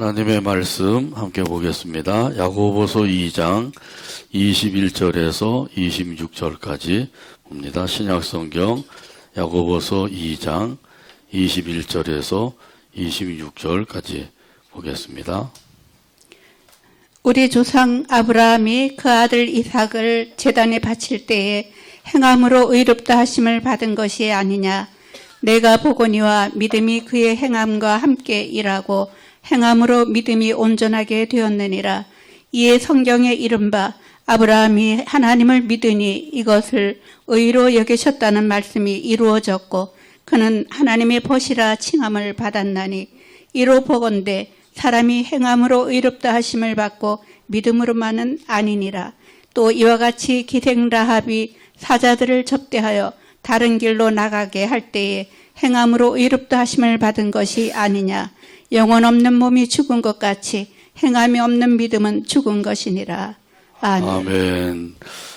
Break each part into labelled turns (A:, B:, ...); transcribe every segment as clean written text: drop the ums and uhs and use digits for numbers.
A: 하나님의 말씀 함께 보겠습니다. 야고보서 2장 21절에서 26절까지 봅니다. 신약성경 야고보서 2장 21절에서 26절까지 보겠습니다.
B: 우리 조상 아브라함이 그 아들 이삭을 제단에 바칠 때에 행함으로 의롭다 하심을 받은 것이 아니냐. 내가 보거니와 믿음이 그의 행함과 함께 일하고 행함으로 믿음이 온전하게 되었느니라. 이에 성경에 이른바 아브라함이 하나님을 믿으니 이것을 의로 여기셨다는 말씀이 이루어졌고 그는 하나님의 벗이라 칭함을 받았나니 이로 보건대 사람이 행함으로 의롭다 하심을 받고 믿음으로만은 아니니라. 또 이와 같이 기생 라합이 사자들을 접대하여 다른 길로 나가게 할 때에 행함으로 의롭다 하심을 받은 것이 아니냐. 영혼 없는 몸이 죽은 것 같이 행함이 없는 믿음은 죽은 것이니라. 아멘.
A: 아멘.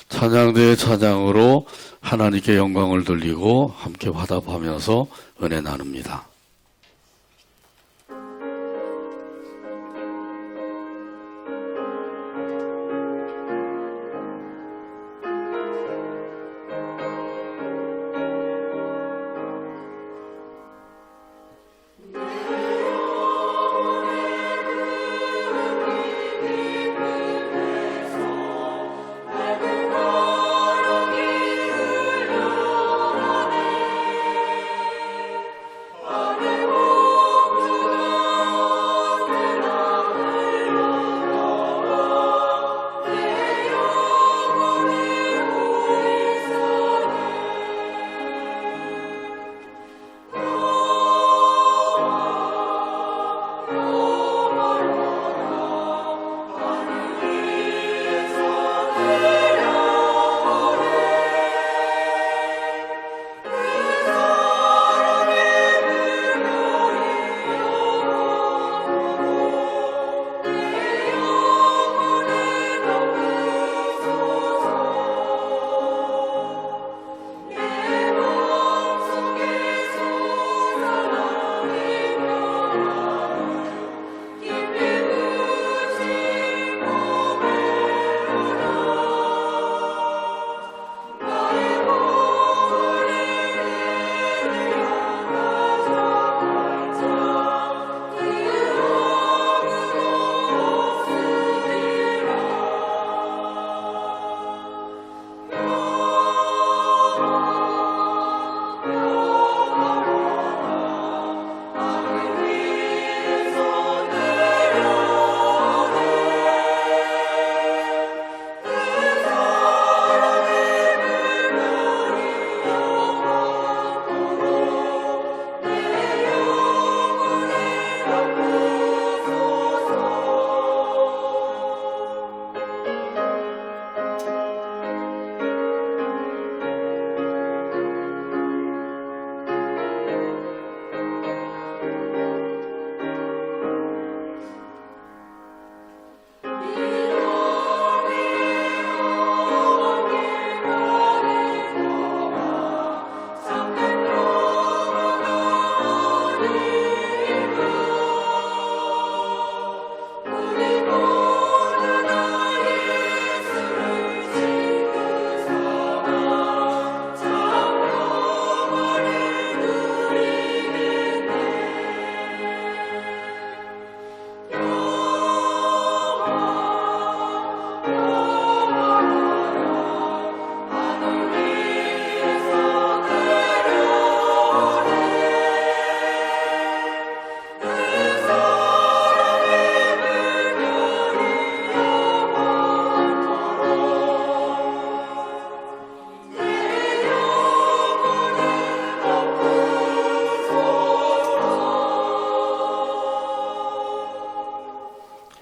A: 찬양대의 찬양으로 하나님께 영광을 돌리고 함께 화답하면서 은혜 나눕니다.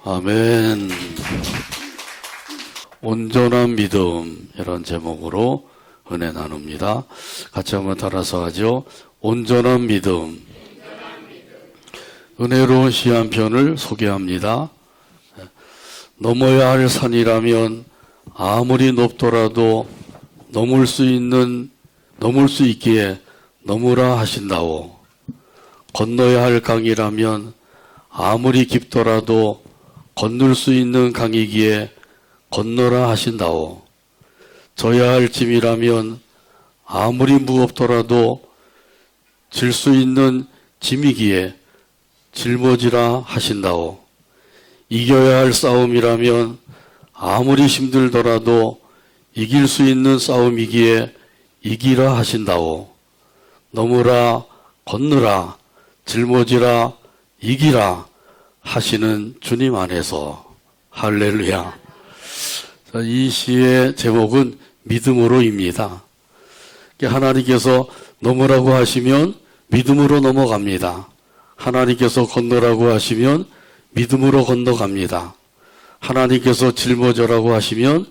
A: 아멘. 온전한 믿음, 이런 제목으로 은혜 나눕니다. 같이 한번 따라서 하죠. 온전한 믿음. 은혜로운 시 한 편을 소개합니다. 넘어야 할 산이라면 아무리 높더라도 넘을 수 있기에 넘으라 하신다오. 건너야 할 강이라면 아무리 깊더라도 건널 수 있는 강이기에 건너라 하신다오. 져야 할 짐이라면 아무리 무겁더라도 질 수 있는 짐이기에 짊어지라 하신다오. 이겨야 할 싸움이라면 아무리 힘들더라도 이길 수 있는 싸움이기에 이기라 하신다오. 넘으라, 건너라, 짊어지라, 이기라 하시는 주님 안에서. 할렐루야. 자, 이 시의 제목은 믿음으로입니다. 하나님께서 넘으라고 하시면 믿음으로 넘어갑니다. 하나님께서 건너라고 하시면 믿음으로 건너갑니다. 하나님께서 짊어져라고 하시면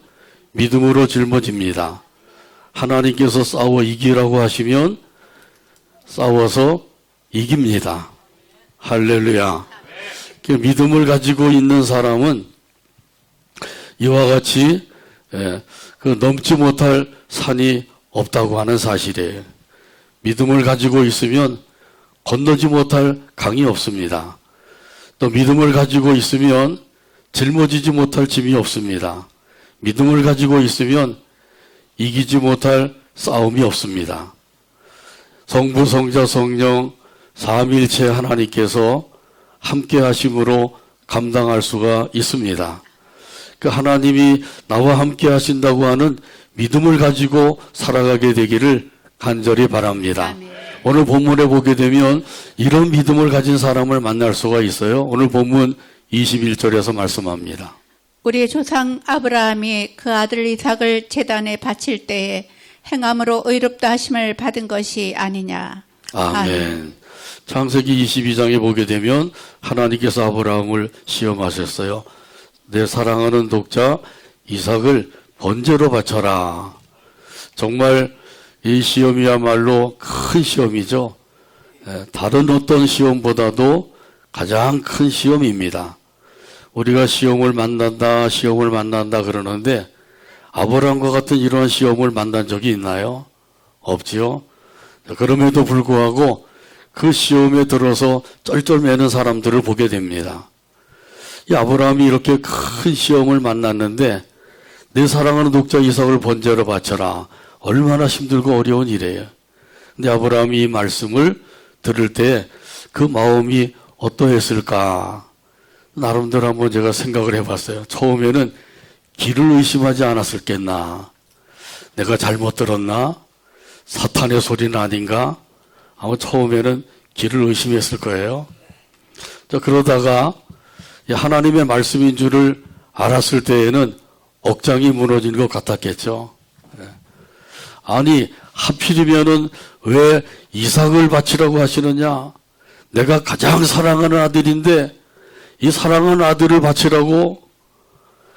A: 믿음으로 짊어집니다. 하나님께서 싸워 이기라고 하시면 싸워서 이깁니다. 할렐루야. 믿음을 가지고 있는 사람은 이와 같이 넘지 못할 산이 없다고 하는 사실이에요. 믿음을 가지고 있으면 건너지 못할 강이 없습니다. 또 믿음을 가지고 있으면 짊어지지 못할 짐이 없습니다. 믿음을 가지고 있으면 이기지 못할 싸움이 없습니다. 성부, 성자, 성령 삼위일체 하나님께서 함께 하심으로 감당할 수가 있습니다. 그 하나님이 나와 함께 하신다고 하는 믿음을 가지고 살아가게 되기를 간절히 바랍니다.
B: 아멘.
A: 오늘 본문에 보게 되면 이런 믿음을 가진 사람을 만날 수가 있어요. 오늘 본문 21절에서 말씀합니다.
B: 우리 조상 아브라함이 그 아들 이삭을 제단에 바칠 때에 행함으로 의롭다 하심을 받은 것이 아니냐.
A: 아멘. 창세기 22장에 보게 되면 하나님께서 아브라함을 시험하셨어요. 내 사랑하는 독자 이삭을 번제로 바쳐라. 정말 이 시험이야말로 큰 시험이죠. 다른 어떤 시험보다도 가장 큰 시험입니다. 우리가 시험을 만난다 그러는데 아브라함과 같은 이런 시험을 만난 적이 있나요? 없지요. 그럼에도 불구하고 그 시험에 들어서 쩔쩔매는 사람들을 보게 됩니다. 이 아브라함이 이렇게 큰 시험을 만났는데 내 사랑하는 독자 이삭을 번제로 바쳐라. 얼마나 힘들고 어려운 일이에요. 근데 아브라함이 이 말씀을 들을 때 그 마음이 어떠했을까? 나름대로 한번 제가 생각을 해봤어요. 처음에는 길을 의심하지 않았을겠나? 내가 잘못 들었나? 사탄의 소리는 아닌가? 아마 처음에는 길을 의심했을 거예요. 그러다가 하나님의 말씀인 줄을 알았을 때에는 억장이 무너진 것 같았겠죠. 아니, 하필이면은 왜 이삭을 바치라고 하시느냐? 내가 가장 사랑하는 아들인데 이 사랑하는 아들을 바치라고?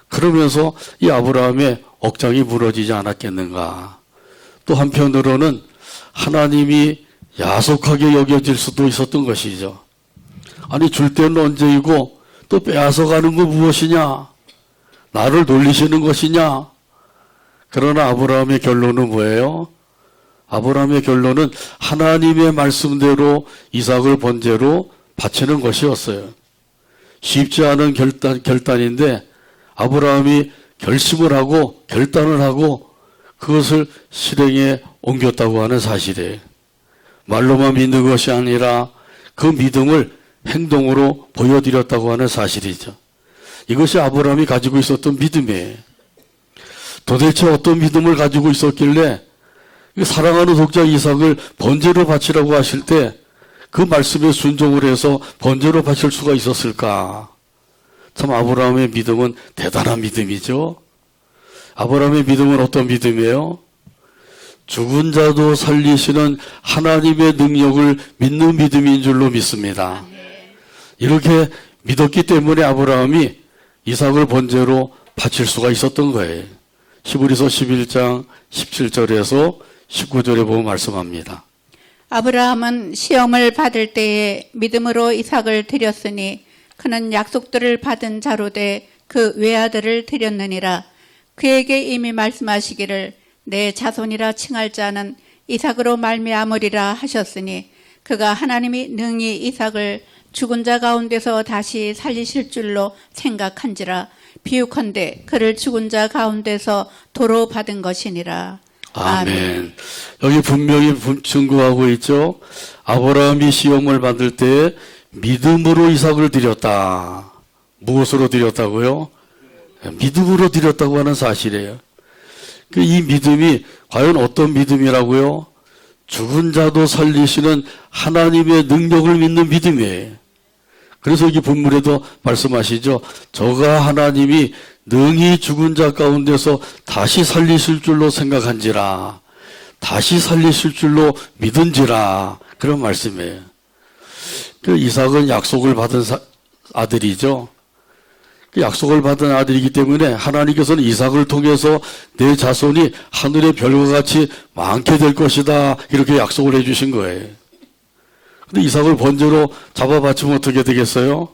A: 그러면서 이 아브라함의 억장이 무너지지 않았겠는가? 또 한편으로는 하나님이 야속하게 여겨질 수도 있었던 것이죠. 아니, 줄 때는 언제이고 또 빼앗아가는 거 무엇이냐? 나를 놀리시는 것이냐? 그러나 아브라함의 결론은 뭐예요? 아브라함의 결론은 하나님의 말씀대로 이삭을 번제로 바치는 것이었어요. 쉽지 않은 결단인데 아브라함이 결심을 하고 결단을 하고 그것을 실행에 옮겼다고 하는 사실이에요. 말로만 믿는 것이 아니라 그 믿음을 행동으로 보여드렸다고 하는 사실이죠. 이것이 아브라함이 가지고 있었던 믿음이에요. 도대체 어떤 믿음을 가지고 있었길래 사랑하는 독자 이삭을 번제로 바치라고 하실 때 그 말씀에 순종을 해서 번제로 바칠 수가 있었을까? 참 아브라함의 믿음은 대단한 믿음이죠. 아브라함의 믿음은 어떤 믿음이에요? 죽은 자도 살리시는 하나님의 능력을 믿는 믿음인 줄로 믿습니다. 이렇게 믿었기 때문에 아브라함이 이삭을 번제로 바칠 수가 있었던 거예요. 히브리서 11장 17절에서 19절에 보면 말씀합니다.
B: 아브라함은 시험을 받을 때에 믿음으로 이삭을 드렸으니 그는 약속들을 받은 자로 돼 그 외아들을 드렸느니라. 그에게 이미 말씀하시기를 내 자손이라 칭할 자는 이삭으로 말미암으리라 하셨으니 그가 하나님이 능히 이삭을 죽은 자 가운데서 다시 살리실 줄로 생각한지라. 비유컨대 그를 죽은 자 가운데서 도로 받은 것이니라.
A: 아멘. 여기 분명히 증거하고 있죠. 아브라함이 시험을 받을 때 믿음으로 이삭을 드렸다. 무엇으로 드렸다고요? 믿음으로 드렸다고 하는 사실이에요. 이 믿음이 과연 어떤 믿음이라고요? 죽은 자도 살리시는 하나님의 능력을 믿는 믿음이에요. 그래서 여기 본문에도 말씀하시죠. 저가 하나님이 능히 죽은 자 가운데서 다시 살리실 줄로 생각한지라. 다시 살리실 줄로 믿은지라. 그런 말씀이에요. 이삭은 약속을 받은 아들이죠. 약속을 받은 아들이기 때문에 하나님께서는 이삭을 통해서 내 자손이 하늘의 별과 같이 많게 될 것이다. 이렇게 약속을 해주신 거예요. 근데 이삭을 번제로 잡아바치면 어떻게 되겠어요?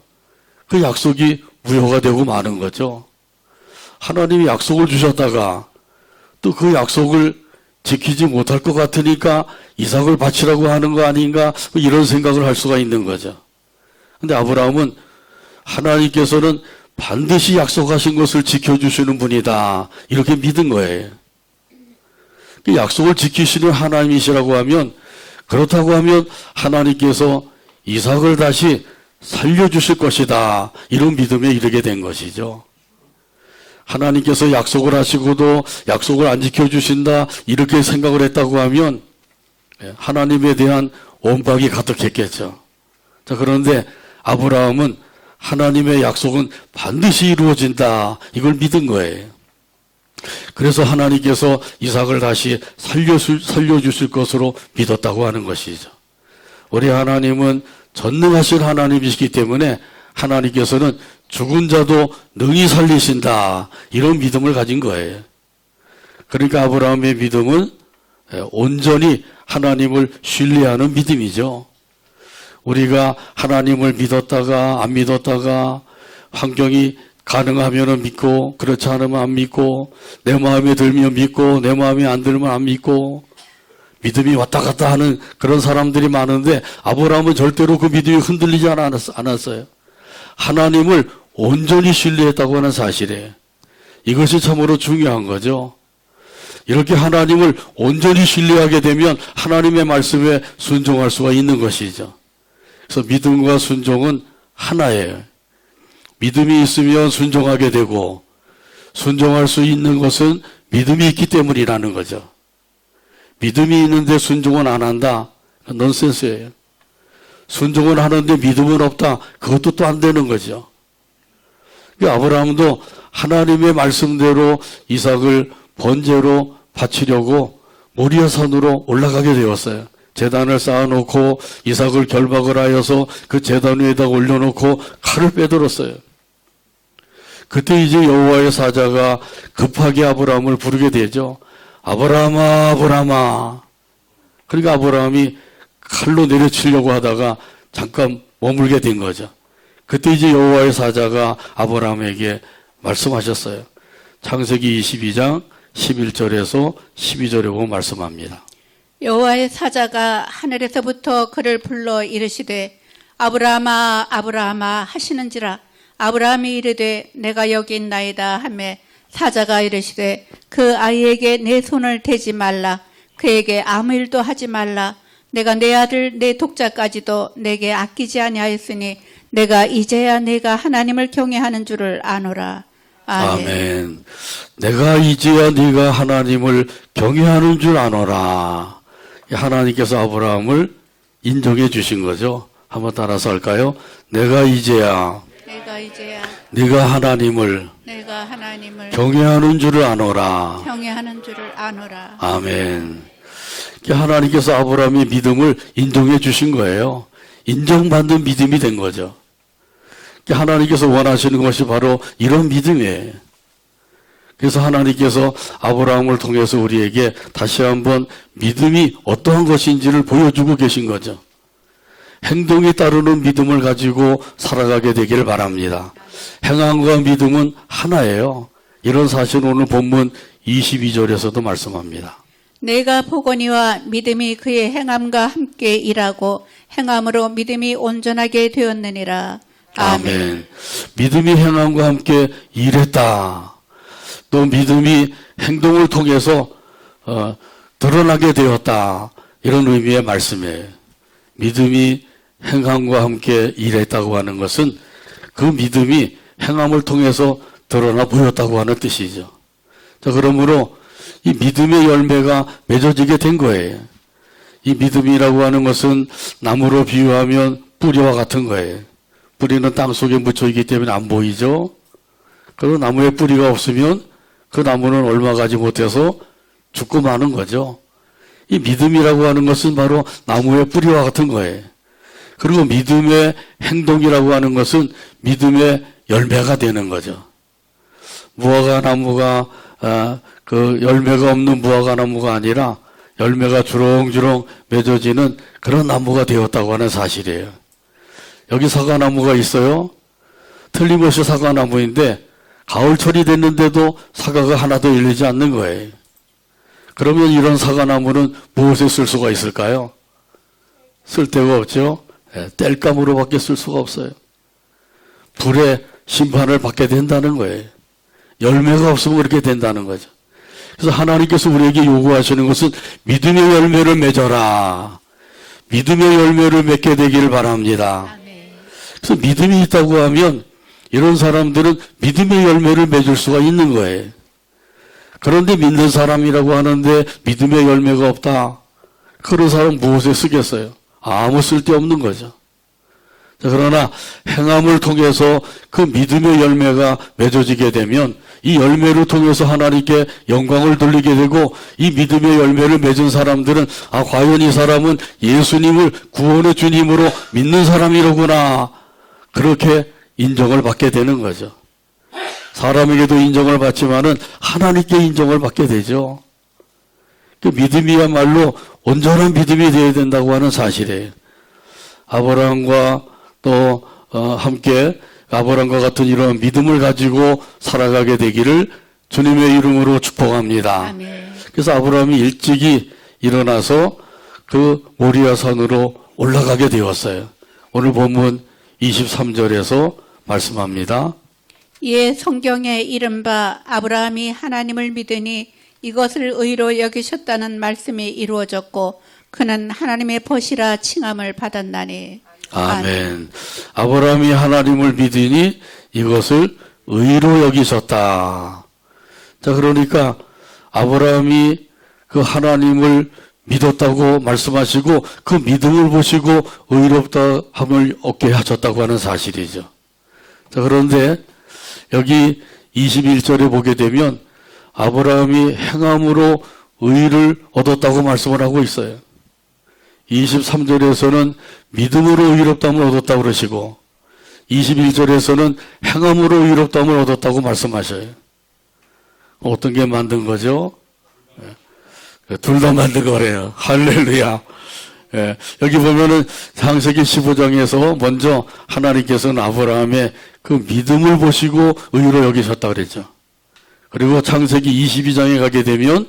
A: 그 약속이 무효가 되고 마는 거죠. 하나님이 약속을 주셨다가 또 그 약속을 지키지 못할 것 같으니까 이삭을 바치라고 하는 거 아닌가? 이런 생각을 할 수가 있는 거죠. 근데 아브라함은 하나님께서는 반드시 약속하신 것을 지켜주시는 분이다. 이렇게 믿은 거예요. 그 약속을 지키시는 하나님이시라고 하면, 그렇다고 하면 하나님께서 이삭을 다시 살려주실 것이다. 이런 믿음에 이르게 된 것이죠. 하나님께서 약속을 하시고도 약속을 안 지켜주신다. 이렇게 생각을 했다고 하면 하나님에 대한 원박이 가득했겠죠. 자, 그런데 아브라함은 하나님의 약속은 반드시 이루어진다. 이걸 믿은 거예요. 그래서 하나님께서 이삭을 다시 살려주실 것으로 믿었다고 하는 것이죠. 우리 하나님은 전능하신 하나님이시기 때문에 하나님께서는 죽은 자도 능히 살리신다. 이런 믿음을 가진 거예요. 그러니까 아브라함의 믿음은 온전히 하나님을 신뢰하는 믿음이죠. 우리가 하나님을 믿었다가 안 믿었다가 환경이 가능하면 믿고 그렇지 않으면 안 믿고 내 마음에 들면 믿고 내 마음에 안 들면 안 믿고 믿음이 왔다 갔다 하는 그런 사람들이 많은데 아브라함은 절대로 그 믿음이 흔들리지 않았어요. 하나님을 온전히 신뢰했다고 하는 사실이에요. 이것이 참으로 중요한 거죠. 이렇게 하나님을 온전히 신뢰하게 되면 하나님의 말씀에 순종할 수가 있는 것이죠. 그래서 믿음과 순종은 하나예요. 믿음이 있으면 순종하게 되고 순종할 수 있는 것은 믿음이 있기 때문이라는 거죠. 믿음이 있는데 순종은 안 한다? 넌센스예요. 순종은 하는데 믿음은 없다? 그것도 또 안 되는 거죠. 아브라함도 하나님의 말씀대로 이삭을 번제로 바치려고 모리아산으로 올라가게 되었어요. 제단을 쌓아놓고 이삭을 결박을 하여서 그 제단 위에다 올려놓고 칼을 빼들었어요. 그때 이제 여호와의 사자가 급하게 아브라함을 부르게 되죠. 아브라함아, 아브라함아. 그러니까 아브라함이 칼로 내려치려고 하다가 잠깐 머물게 된 거죠. 그때 이제 여호와의 사자가 아브라함에게 말씀하셨어요. 창세기 22장 11절에서 12절에 보면 말씀합니다.
B: 여호와의 사자가 하늘에서부터 그를 불러 이르시되 아브라함아 아브라함아 하시는지라. 아브라함이 이르되 내가 여기 있나이다 하매 사자가 이르시되 그 아이에게 내 손을 대지 말라. 그에게 아무 일도 하지 말라. 내가 내 아들 내 독자까지도 내게 아끼지 아니하였으니 내가 이제야 내가 하나님을 경외하는 줄을 아노라. 아멘.
A: 아멘. 내가 이제야 네가 하나님을 경외하는 줄 아노라. 하나님께서 아브라함을 인정해 주신 거죠. 한번 따라서 할까요? 내가 이제야 네가 하나님을 경외하는 줄을 아노라. 아멘. 하나님께서 아브라함의 믿음을 인정해 주신 거예요. 인정받는 믿음이 된 거죠. 하나님께서 원하시는 것이 바로 이런 믿음이에요. 그래서 하나님께서 아브라함을 통해서 우리에게 다시 한번 믿음이 어떠한 것인지를 보여주고 계신 거죠. 행동에 따르는 믿음을 가지고 살아가게 되기를 바랍니다. 행함과 믿음은 하나예요. 이런 사실은 오늘 본문 22절에서도 말씀합니다.
B: 내가 보거니와 믿음이 그의 행함과 함께 일하고 행함으로 믿음이 온전하게 되었느니라.
A: 아멘. 믿음이 행함과 함께 일했다. 또 믿음이 행동을 통해서 드러나게 되었다. 이런 의미의 말씀이에요. 믿음이 행함과 함께 일했다고 하는 것은 그 믿음이 행함을 통해서 드러나 보였다고 하는 뜻이죠. 자, 그러므로 이 믿음의 열매가 맺어지게 된 거예요. 이 믿음이라고 하는 것은 나무로 비유하면 뿌리와 같은 거예요. 뿌리는 땅 속에 묻혀 있기 때문에 안 보이죠. 그리고 나무에 뿌리가 없으면 그 나무는 얼마 가지 못해서 죽고 마는 거죠. 이 믿음이라고 하는 것은 바로 나무의 뿌리와 같은 거예요. 그리고 믿음의 행동이라고 하는 것은 믿음의 열매가 되는 거죠. 무화과 나무가 그 열매가 없는 무화과 나무가 아니라 열매가 주렁주렁 맺어지는 그런 나무가 되었다고 하는 사실이에요. 여기 사과나무가 있어요. 틀림없이 사과나무인데 가을철이 됐는데도 사과가 하나도 열리지 않는 거예요. 그러면 이런 사과나무는 무엇에 쓸 수가 있을까요? 쓸 데가 없죠. 땔감으로밖에 쓸 수가 없어요. 불의 심판을 받게 된다는 거예요. 열매가 없으면 그렇게 된다는 거죠. 그래서 하나님께서 우리에게 요구하시는 것은 믿음의 열매를 맺어라. 믿음의 열매를 맺게 되기를 바랍니다. 그래서 믿음이 있다고 하면 이런 사람들은 믿음의 열매를 맺을 수가 있는 거예요. 그런데 믿는 사람이라고 하는데 믿음의 열매가 없다. 그런 사람 무엇에 쓰겠어요? 아무 쓸데없는 거죠. 자, 그러나 행함을 통해서 그 믿음의 열매가 맺어지게 되면 이 열매를 통해서 하나님께 영광을 돌리게 되고 이 믿음의 열매를 맺은 사람들은 과연 이 사람은 예수님을 구원의 주님으로 믿는 사람이로구나. 그렇게 인정을 받게 되는 거죠. 사람에게도 인정을 받지만은 하나님께 인정을 받게 되죠. 그 믿음이야말로 온전한 믿음이 되어야 된다고 하는 사실이에요. 아브라함과 또 함께 아브라함과 같은 이런 믿음을 가지고 살아가게 되기를 주님의 이름으로 축복합니다.
B: 아멘.
A: 그래서 아브라함이 일찍이 일어나서 그 모리아 산으로 올라가게 되었어요. 오늘 본문 23절에서 말씀합니다.
B: 이에 성경에 이른바 아브라함이 하나님을 믿으니 이것을 의로 여기셨다는 말씀이 이루어졌고 그는 하나님의 벗이라 칭함을 받았나니.
A: 아멘. 아브라함이 하나님을 믿으니 이것을 의로 여기셨다. 자, 그러니까 아브라함이 그 하나님을 믿었다고 말씀하시고 그 믿음을 보시고 의롭다함을 얻게 하셨다고 하는 사실이죠. 자, 그런데 여기 21절에 보게 되면 아브라함이 행함으로 의를 얻었다고 말씀을 하고 있어요. 23절에서는 믿음으로 의롭다함을 얻었다고 그러시고 21절에서는 행함으로 의롭다함을 얻었다고 말씀하셔요. 어떤 게 만든 거죠? 둘 다 만든 거래요. 할렐루야. 여기 보면은 창세기 15장에서 먼저 하나님께서는 아브라함의 그 믿음을 보시고 의로 여기셨다 그랬죠. 그리고 창세기 22장에 가게 되면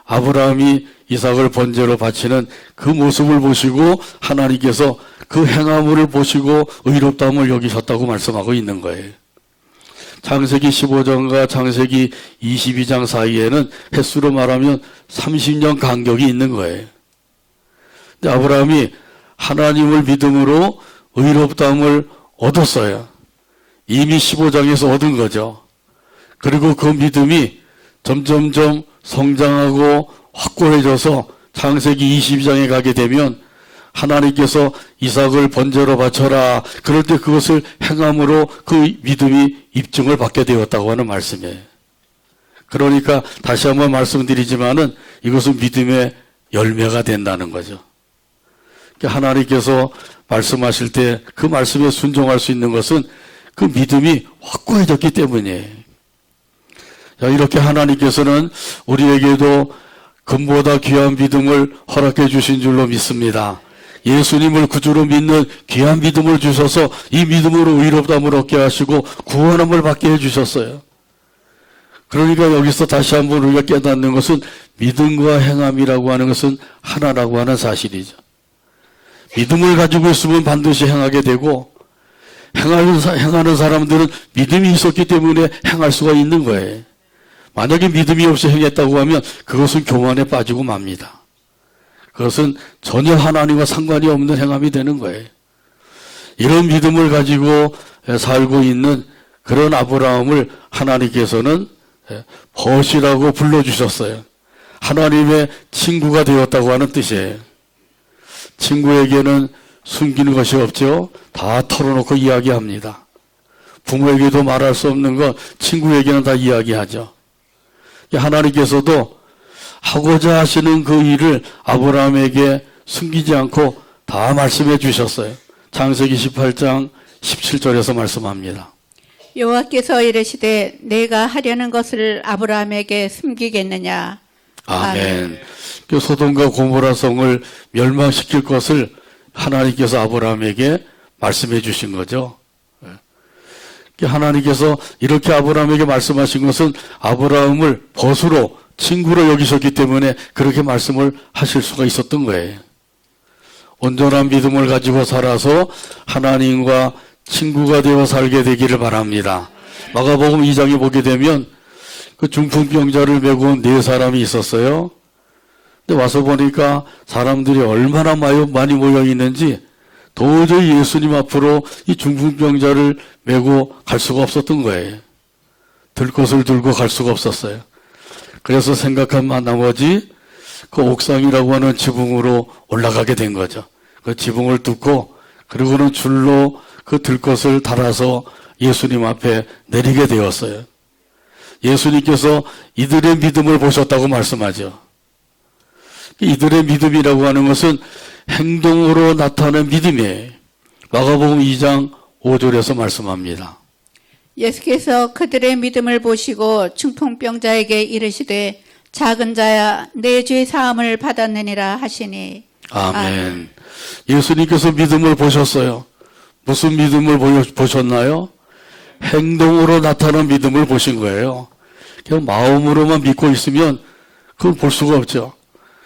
A: 아브라함이 이삭을 번제로 바치는 그 모습을 보시고 하나님께서 그 행함을 보시고 의롭다함을 여기셨다고 말씀하고 있는 거예요. 창세기 15장과 창세기 22장 사이에는 횟수로 말하면 30년 간격이 있는 거예요. 근데 아브라함이 하나님을 믿음으로 의롭다함을 얻었어요. 이미 15장에서 얻은 거죠. 그리고 그 믿음이 점점점 성장하고 확고해져서 창세기 22장에 가게 되면 하나님께서 이삭을 번제로 바쳐라. 그럴 때 그것을 행함으로 그 믿음이 입증을 받게 되었다고 하는 말씀이에요. 그러니까 다시 한번 말씀드리지만은 이것은 믿음의 열매가 된다는 거죠. 하나님께서 말씀하실 때 그 말씀에 순종할 수 있는 것은 그 믿음이 확고해졌기 때문이에요. 이렇게 하나님께서는 우리에게도 금보다 귀한 믿음을 허락해 주신 줄로 믿습니다. 예수님을 구주로 믿는 귀한 믿음을 주셔서 이 믿음으로 의롭다함을 얻게 하시고 구원함을 받게 해주셨어요. 그러니까 여기서 다시 한번 우리가 깨닫는 것은 믿음과 행함이라고 하는 것은 하나라고 하는 사실이죠. 믿음을 가지고 있으면 반드시 행하게 되고 행하는 사람들은 믿음이 있었기 때문에 행할 수가 있는 거예요. 만약에 믿음이 없이 행했다고 하면 그것은 교만에 빠지고 맙니다. 그것은 전혀 하나님과 상관이 없는 행함이 되는 거예요. 이런 믿음을 가지고 살고 있는 그런 아브라함을 하나님께서는 벗이라고 불러주셨어요. 하나님의 친구가 되었다고 하는 뜻이에요. 친구에게는 숨기는 것이 없죠. 다 털어놓고 이야기합니다. 부모에게도 말할 수 없는 것 친구에게는 다 이야기하죠. 하나님께서도 하고자 하시는 그 일을 아브라함에게 숨기지 않고 다 말씀해 주셨어요. 창세기 18장 17절에서 말씀합니다.
B: 여호와께서 이르시되 내가 하려는 것을 아브라함에게 숨기겠느냐.
A: 아멘. 그 소돔과 고모라 성을 멸망시킬 것을 하나님께서 아브라함에게 말씀해 주신 거죠. 하나님께서 이렇게 아브라함에게 말씀하신 것은 아브라함을 벗으로 친구로 여기셨기 때문에 그렇게 말씀을 하실 수가 있었던 거예요. 온전한 믿음을 가지고 살아서 하나님과 친구가 되어 살게 되기를 바랍니다. 마가복음 2장에 보게 되면 그 중풍병자를 메고 온 4사람이 있었어요. 근데 와서 보니까 사람들이 얼마나 많이 모여 있는지 도저히 예수님 앞으로 이 중풍병자를 메고 갈 수가 없었던 거예요. 들 것을 들고 갈 수가 없었어요. 그래서 생각한 나머지 그 옥상이라고 하는 지붕으로 올라가게 된 거죠. 그 지붕을 뚫고 그리고는 줄로 그 들 것을 달아서 예수님 앞에 내리게 되었어요. 예수님께서 이들의 믿음을 보셨다고 말씀하죠. 이들의 믿음이라고 하는 것은 행동으로 나타나는 믿음이에요. 마가복음 2장 5절에서 말씀합니다.
B: 예수께서 그들의 믿음을 보시고 중풍병자에게 이르시되 작은 자야 내 죄 사함을 받았느니라 하시니.
A: 아멘. 예수님께서 믿음을 보셨어요. 무슨 믿음을 보셨나요? 행동으로 나타나는 믿음을 보신 거예요. 그냥 마음으로만 믿고 있으면 그건 볼 수가 없죠.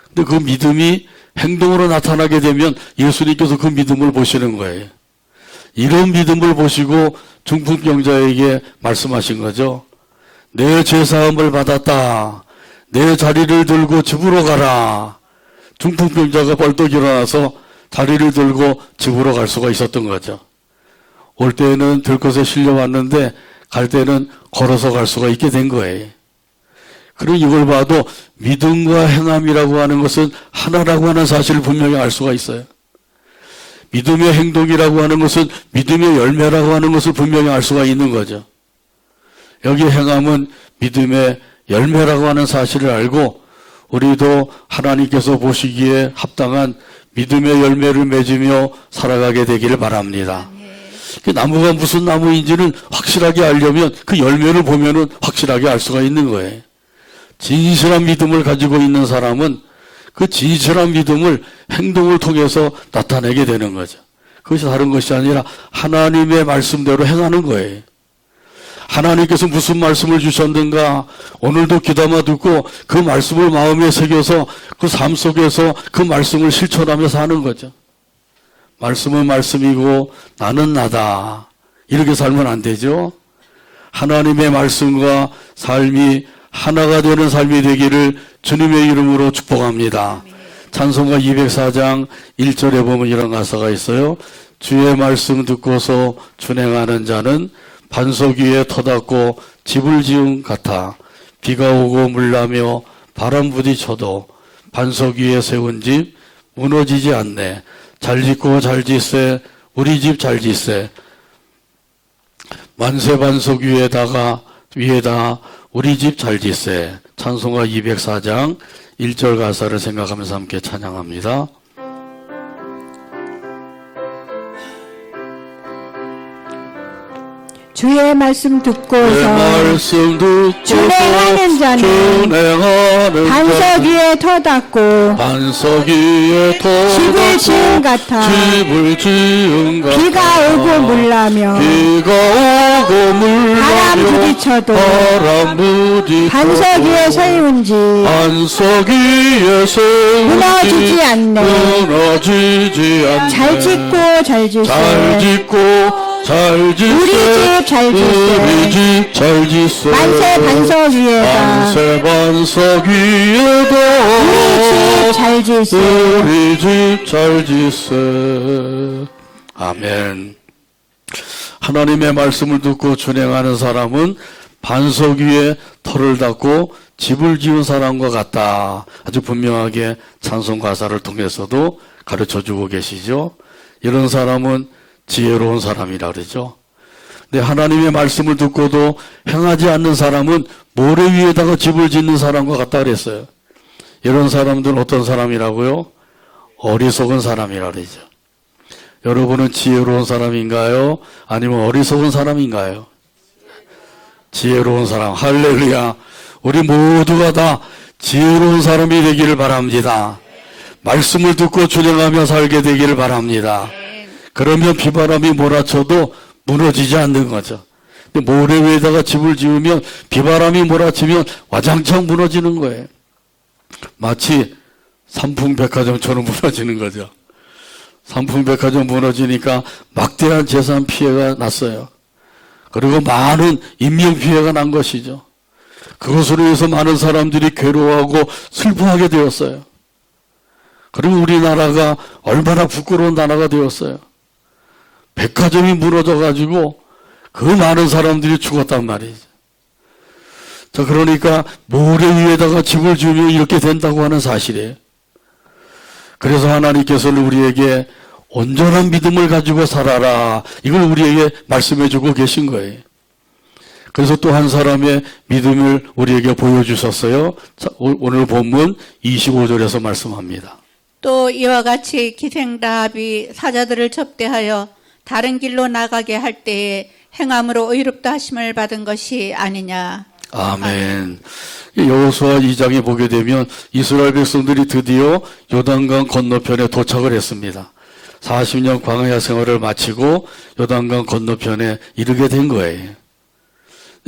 A: 근데 그 믿음이 행동으로 나타나게 되면 예수님께서 그 믿음을 보시는 거예요. 이런 믿음을 보시고 중풍병자에게 말씀하신 거죠. 내 죄사함을 받았다. 내 자리를 들고 집으로 가라. 중풍병자가 벌떡 일어나서 자리를 들고 집으로 갈 수가 있었던 거죠. 올 때는 들것에 실려왔는데 갈 때는 걸어서 갈 수가 있게 된 거예요. 그리고 이걸 봐도 믿음과 행함이라고 하는 것은 하나라고 하는 사실을 분명히 알 수가 있어요. 믿음의 행동이라고 하는 것은 믿음의 열매라고 하는 것을 분명히 알 수가 있는 거죠. 여기 행함은 믿음의 열매라고 하는 사실을 알고 우리도 하나님께서 보시기에 합당한 믿음의 열매를 맺으며 살아가게 되기를 바랍니다. 그 나무가 무슨 나무인지는 확실하게 알려면 그 열매를 보면은 확실하게 알 수가 있는 거예요. 진실한 믿음을 가지고 있는 사람은 그 진실한 믿음을 행동을 통해서 나타내게 되는 거죠. 그것이 다른 것이 아니라 하나님의 말씀대로 행하는 거예요. 하나님께서 무슨 말씀을 주셨는가 오늘도 귀담아 듣고 그 말씀을 마음에 새겨서 그 삶 속에서 그 말씀을 실천하며 사는 거죠. 말씀은 말씀이고 나는 나다. 이렇게 살면 안 되죠. 하나님의 말씀과 삶이 하나가 되는 삶이 되기를 주님의 이름으로 축복합니다. 찬송가 204장 1절에 보면 이런 가사가 있어요. 주의 말씀 듣고서 준행하는 자는 반석 위에 터닫고 집을 지은 같아 비가 오고 물나며 바람 부딪혀도 반석 위에 세운 집 무너지지 않네. 잘 짓고 잘 짓세 우리 집 잘 짓세 만세 반석 위에다 우리 집 잘 짓세. 찬송가 204장 1절 가사를 생각하면서 함께 찬양합니다.
C: 주의 말씀 듣고서 준행하는 자는 반석 위에 터닫고 집을 지은 같아 비가 오고 물나며 바람 부딪혀도
A: 바람 부딪혀도
C: 반석 위에 세운지
A: 반석 위에 세운지
C: 무너지지 않네.
A: 무너지지 않네.
C: 잘 짓고 잘 짓세.
A: 잘 짓고 잘 짓세.
C: 우리 집 잘 짓세.
A: 우리 집 잘 짓세.
C: 만세 반석 위에다
A: 만세 반석 위에다
C: 우리 집 잘 짓세.
A: 우리 집 잘 짓세. 아멘. 하나님의 말씀을 듣고 준행하는 사람은 반석 위에 터를 닦고 집을 지은 사람과 같다. 아주 분명하게 찬송 가사를 통해서도 가르쳐주고 계시죠. 이런 사람은 지혜로운 사람이라 그러죠. 근데 하나님의 말씀을 듣고도 행하지 않는 사람은 모래 위에다가 집을 짓는 사람과 같다 그랬어요. 이런 사람들은 어떤 사람이라고요? 어리석은 사람이라 그러죠. 여러분은 지혜로운 사람인가요? 아니면 어리석은 사람인가요? 지혜로운 사람. 할렐루야. 우리 모두가 다 지혜로운 사람이 되기를 바랍니다. 말씀을 듣고 준행하며 살게 되기를 바랍니다. 그러면 비바람이 몰아쳐도 무너지지 않는 거죠. 근데 모래 위에다가 집을 지으면 비바람이 몰아치면 와장창 무너지는 거예요. 마치 삼풍백화점처럼 무너지는 거죠. 삼풍백화점 무너지니까 막대한 재산 피해가 났어요. 그리고 많은 인명피해가 난 것이죠. 그것으로 인해서 많은 사람들이 괴로워하고 슬퍼하게 되었어요. 그리고 우리나라가 얼마나 부끄러운 나라가 되었어요. 백화점이 무너져가지고 그 많은 사람들이 죽었단 말이죠. 자, 그러니까 모래 위에다가 집을 지으면 이렇게 된다고 하는 사실이에요. 그래서 하나님께서는 우리에게 온전한 믿음을 가지고 살아라. 이걸 우리에게 말씀해 주고 계신 거예요. 그래서 또 한 사람의 믿음을 우리에게 보여주셨어요. 자, 오늘 본문 25절에서 말씀합니다.
B: 또 이와 같이 기생라합이 사자들을 접대하여 다른 길로 나가게 할 때에 행함으로 의롭다 하심을 받은 것이 아니냐.
A: 아멘. 여호수아 2장에 보게 되면 이스라엘 백성들이 드디어 요단강 건너편에 도착을 했습니다. 40년 광야 생활을 마치고 요단강 건너편에 이르게 된 거예요.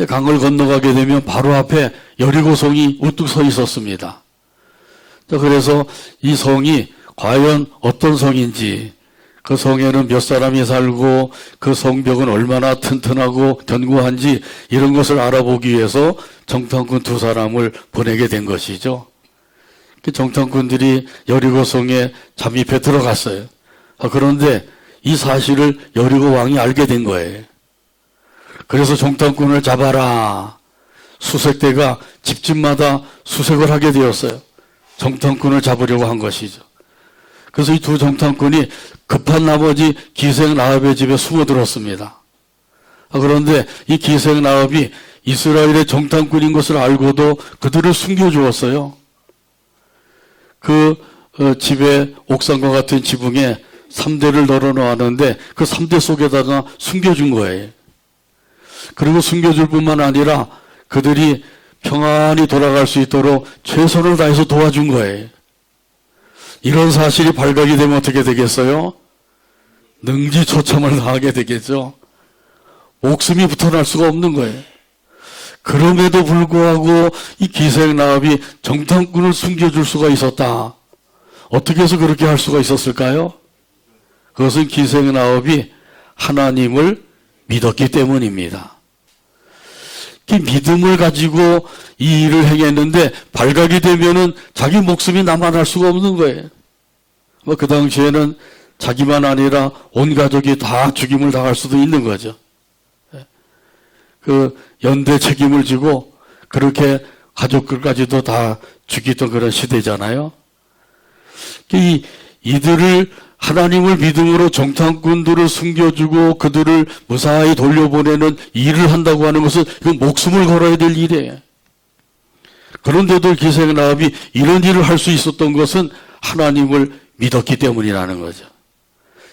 A: 강을 건너가게 되면 바로 앞에 여리고성이 우뚝 서 있었습니다. 그래서 이 성이 과연 어떤 성인지, 그 성에는 몇 사람이 살고 그 성벽은 얼마나 튼튼하고 견고한지 이런 것을 알아보기 위해서 정탐꾼 두 사람을 보내게 된 것이죠. 그 정탐꾼들이 여리고성에 잠입해 들어갔어요. 그런데 이 사실을 여리고 왕이 알게 된 거예요. 그래서 정탐꾼을 잡아라. 수색대가 집집마다 수색을 하게 되었어요. 정탐꾼을 잡으려고 한 것이죠. 그래서 이 두 정탐꾼이 급한 나머지 기생 라합의 집에 숨어들었습니다. 그런데 이 기생 라합이 이스라엘의 정탐꾼인 것을 알고도 그들을 숨겨주었어요. 그 집의 옥상과 같은 지붕에 3대를 널어놓았는데 그 3대 속에다가 숨겨준 거예요. 그리고 숨겨줄 뿐만 아니라 그들이 평안히 돌아갈 수 있도록 최선을 다해서 도와준 거예요. 이런 사실이 발각이 되면 어떻게 되겠어요? 능지처참을 당하게 되겠죠. 목숨이 붙어날 수가 없는 거예요. 그럼에도 불구하고 이 기생라합이 정탐꾼을 숨겨줄 수가 있었다. 어떻게 해서 그렇게 할 수가 있었을까요? 그것은 기생라합이 하나님을 믿었기 때문입니다. 그 믿음을 가지고 이 일을 행했는데 발각이 되면은 자기 목숨이 남아날 수가 없는 거예요. 그 당시에는 자기만 아니라 온 가족이 다 죽임을 당할 수도 있는 거죠. 그 연대 책임을 지고 그렇게 가족들까지도 다 죽이던 그런 시대잖아요. 이들을 하나님을 믿음으로 정탐꾼들을 숨겨주고 그들을 무사히 돌려보내는 일을 한다고 하는 것은 그 목숨을 걸어야 될 일이에요. 그런데도 기생라합이 이런 일을 할 수 있었던 것은 하나님을 믿었기 때문이라는 거죠.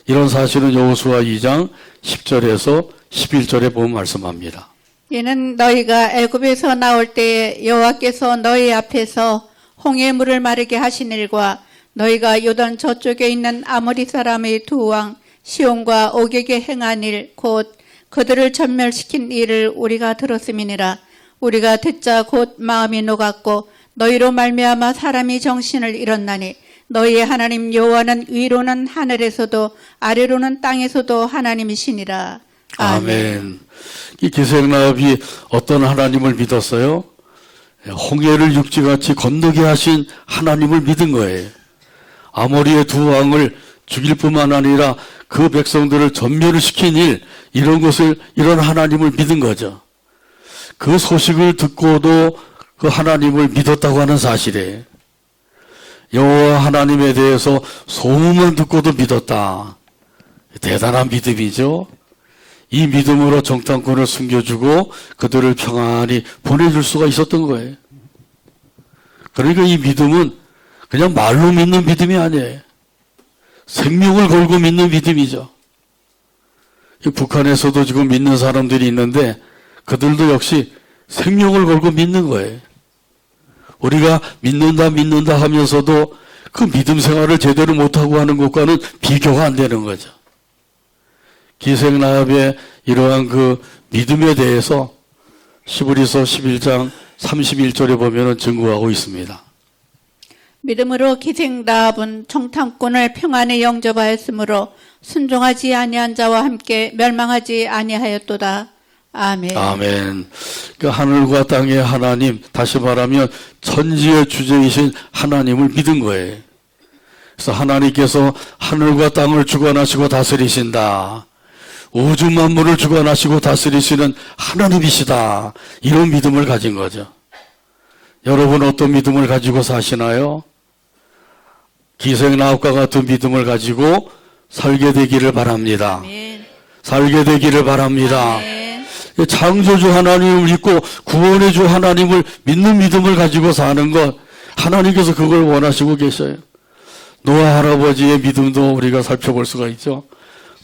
A: 이런 사실은 여호수아 2장 10절에서 11절에 보면 말씀합니다.
B: 이는 너희가 애굽에서 나올 때에 여호와께서 너희 앞에서 홍해 물을 마르게 하신 일과 너희가 요단 저쪽에 있는 아모리 사람의 두 왕 시온과 오격에 행한 일 곧 그들을 전멸시킨 일을 우리가 들었음이니라. 우리가 듣자 곧 마음이 녹았고 너희로 말미암아 사람이 정신을 잃었나니 너희의 하나님 여호와는 위로는 하늘에서도 아래로는 땅에서도 하나님이시니라.
A: 아멘. 이 기생나합이 어떤 하나님을 믿었어요? 홍해를 육지같이 건너게 하신 하나님을 믿은 거예요. 아모리의 두 왕을 죽일 뿐만 아니라 그 백성들을 전멸을 시킨 일, 이런 하나님을 믿은 거죠. 그 소식을 듣고도 그 하나님을 믿었다고 하는 사실이에요. 여호와 하나님에 대해서 소문만 듣고도 믿었다. 대단한 믿음이죠. 이 믿음으로 정탐꾼을 숨겨주고 그들을 평안히 보내줄 수가 있었던 거예요. 그러니까 이 믿음은 그냥 말로 믿는 믿음이 아니에요. 생명을 걸고 믿는 믿음이죠. 북한에서도 지금 믿는 사람들이 있는데 그들도 역시 생명을 걸고 믿는 거예요. 우리가 믿는다 하면서도 그 믿음 생활을 제대로 못하고 하는 것과는 비교가 안 되는 거죠. 기생나합의 이러한 그 믿음에 대해서 히브리서 11장 31절에 보면 증거하고 있습니다.
B: 믿음으로 기생나합은 정탐꾼을 평안에 영접하였으므로 순종하지 아니한 자와 함께 멸망하지 아니하였도다. 아멘.
A: 아멘. 그 하늘과 땅의 하나님, 다시 말하면 천지의 주제이신 하나님을 믿은 거예요. 그래서 하나님께서 하늘과 땅을 주관하시고 다스리신다. 우주 만물을 주관하시고 다스리시는 하나님이시다. 이런 믿음을 가진 거죠. 여러분 어떤 믿음을 가지고 사시나요? 기생나합과 같은 믿음을 가지고 살게 되기를 바랍니다.
B: 아멘.
A: 살게 되기를 바랍니다.
B: 아멘.
A: 창조주 하나님을 믿고 구원해주 하나님을 믿는 믿음을 가지고 사는 것, 하나님께서 그걸 원하시고 계셔요. 노아 할아버지의 믿음도 우리가 살펴볼 수가 있죠.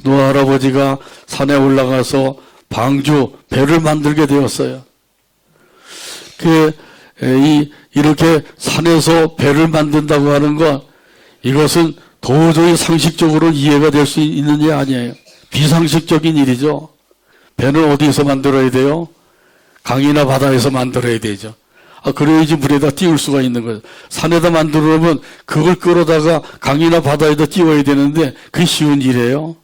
A: 노아 할아버지가 산에 올라가서 방주, 배를 만들게 되었어요. 이렇게 산에서 배를 만든다고 하는 것, 이것은 도저히 상식적으로 이해가 될 수 있는 게 아니에요. 비상식적인 일이죠. 배는 어디서 만들어야 돼요? 강이나 바다에서 만들어야 되죠. 그래야지 물에다 띄울 수가 있는 거죠. 산에다 만들어놓으면 그걸 끌어다가 강이나 바다에다 띄워야 되는데 그게 쉬운 일이에요.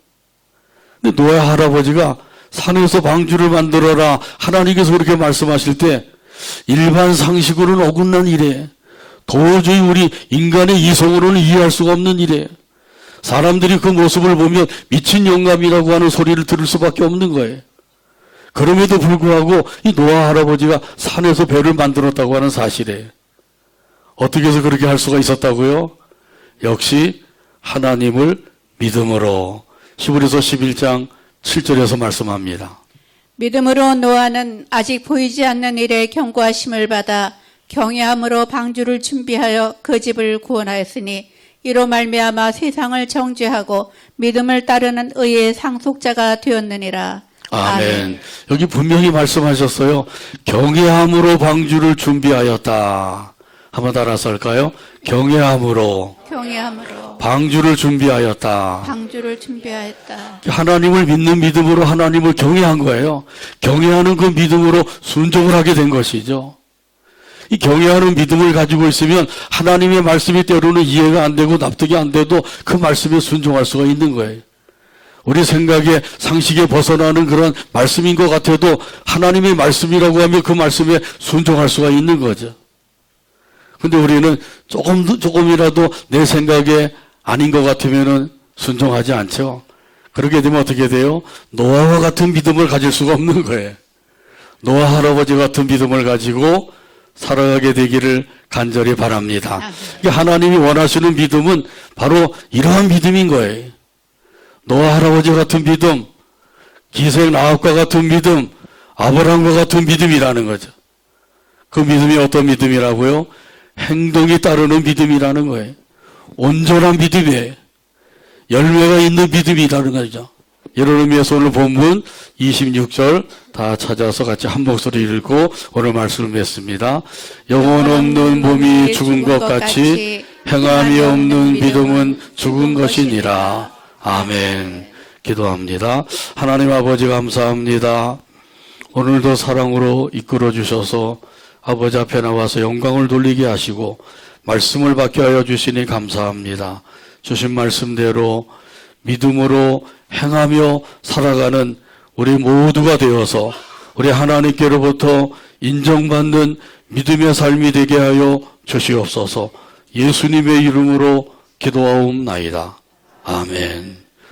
A: 근데 노아 할아버지가 산에서 방주를 만들어라 하나님께서 그렇게 말씀하실 때 일반 상식으로는 어긋난 일이에요. 도저히 우리 인간의 이성으로는 이해할 수가 없는 일이에요. 사람들이 그 모습을 보면 미친 영감이라고 하는 소리를 들을 수밖에 없는 거예요. 그럼에도 불구하고 이 노아 할아버지가 산에서 배를 만들었다고 하는 사실이에요. 어떻게 해서 그렇게 할 수가 있었다고요? 역시 하나님을 믿음으로 히브리서 11장 7절에서 말씀합니다.
B: 믿음으로 노아는 아직 보이지 않는 일에 경고하심을 받아 경외함으로 방주를 준비하여 그 집을 구원하였으니 이로 말미암아 세상을 정죄하고 믿음을 따르는 의의 상속자가 되었느니라.
A: 아멘. 여기 분명히 말씀하셨어요. 경외함으로 방주를 준비하였다. 한번 따라서 할까요? 경외함으로 방주를 준비하였다.
B: 방주를 준비하였다.
A: 하나님을 믿는 믿음으로 하나님을 경외한 거예요. 경외하는 그 믿음으로 순종을 하게 된 것이죠. 이 경외하는 믿음을 가지고 있으면 하나님의 말씀이 때로는 이해가 안 되고 납득이 안 돼도 그 말씀에 순종할 수가 있는 거예요. 우리 생각에 상식에 벗어나는 그런 말씀인 것 같아도 하나님의 말씀이라고 하면 그 말씀에 순종할 수가 있는 거죠. 근데 우리는 조금이라도 내 생각에 아닌 것 같으면은 순종하지 않죠. 그렇게 되면 어떻게 돼요? 노아와 같은 믿음을 가질 수가 없는 거예요. 노아 할아버지 같은 믿음을 가지고 살아가게 되기를 간절히 바랍니다. 하나님이 원하시는 믿음은 바로 이러한 믿음인 거예요. 노아 할아버지 같은 믿음, 기생나합과 같은 믿음, 아브라함과 같은 믿음이라는 거죠. 그 믿음이 어떤 믿음이라고요? 행동이 따르는 믿음이라는 거예요. 온전한 믿음이에요. 열매가 있는 믿음이라는 거죠. 이런 의미에서 오늘 본문 26절 다 찾아서 같이 한 목소리 읽고 오늘 말씀을 맺습니다. 영혼 없는 몸이 죽은 것 같이 행함이 없는 믿음은 죽은 것이니라. 아멘. 기도합니다. 하나님 아버지 감사합니다. 오늘도 사랑으로 이끌어 주셔서 아버지 앞에 나와서 영광을 돌리게 하시고 말씀을 받게 하여 주시니 감사합니다. 주신 말씀대로 믿음으로 행하며 살아가는 우리 모두가 되어서 우리 하나님께로부터 인정받는 믿음의 삶이 되게 하여 주시옵소서. 예수님의 이름으로 기도하옵나이다. 아멘.